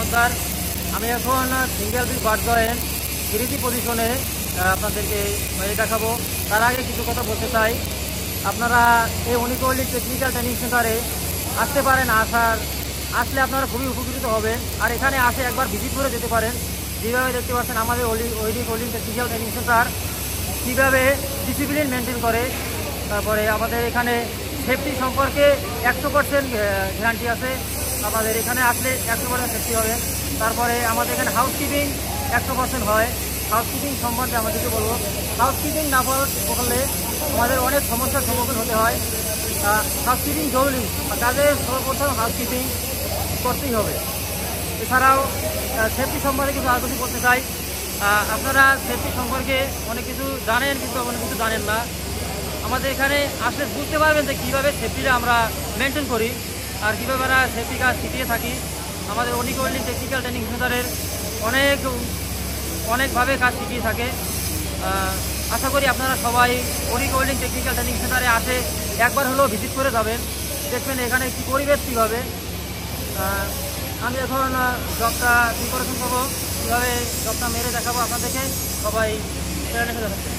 সরকার। আমি এখন single B bird joint 3D পজিশনে আপনাদেরকে মেরে দেখাবো। তার আগে কিছু কথা বলতে চাই, আপনারা এই অনিক ওয়েল্ডিং টেকনিক্যাল ট্রেনিং সেন্টারে আসতে পারেন। আসলে আপনারা খুবই উপকৃত হবেন। আর এখানে একবার ভিজিট করে যেতে পারেন। যেভাবে দেখতে পাচ্ছেন আমাদের অনিক ওয়েল্ডিং টেকনিক্যাল ট্রেনিং সেন্টার কীভাবে ডিসিপ্লিন মেনটেন করে। তারপরে আমাদের এখানে সেফটি সম্পর্কে 100% গ্যারান্টি আছে। আমাদের এখানে আসলে 100% সেফটি হবে। তারপরে আমাদের এখানে হাউসকিপিং 100% হয়। হাউসকিপিং সম্বন্ধে আমাদেরকে বলবো, হাউসকিপিং না করলে আমাদের অনেক সমস্যার সম্মুখীন হতে হয়। হাউসকিপিং জরুরি, তাদের সর্বপ্রথম হাউসকিপিং করতেই হবে। এছাড়াও সেফটি সম্পর্কে কিছু আর কিছু বলতে চাই। আপনারা সেফটি সম্পর্কে অনেক কিছু জানেন, কিন্তু অনেক কিছু জানেন না। আমাদের এখানে আসলে বুঝতে পারবেন যে কীভাবে সেফটিটা আমরা মেনটেন করি আর কীভাবে আমরা সেফটি কাজ শিখিয়ে থাকি। আমাদের অনিক ওয়েল্ডিং টেকনিক্যাল ট্রেনিং সেন্টারের অনেকভাবে কাজ শিখিয়ে থাকে। আশা করি আপনারা সবাই অনিক ওয়েল্ডিং টেকনিক্যাল ট্রেনিং সেন্টারে একবার হলেও ভিজিট করে যাবেন, দেখবেন এখানে কী পরিবেশ কীভাবে। আমি এখন জবটা প্রিপারেশন করবো, কীভাবে জবটা মেরে দেখাবো আপনাদেরকে। সবাই ট্রেনে ফেলে থাকছে।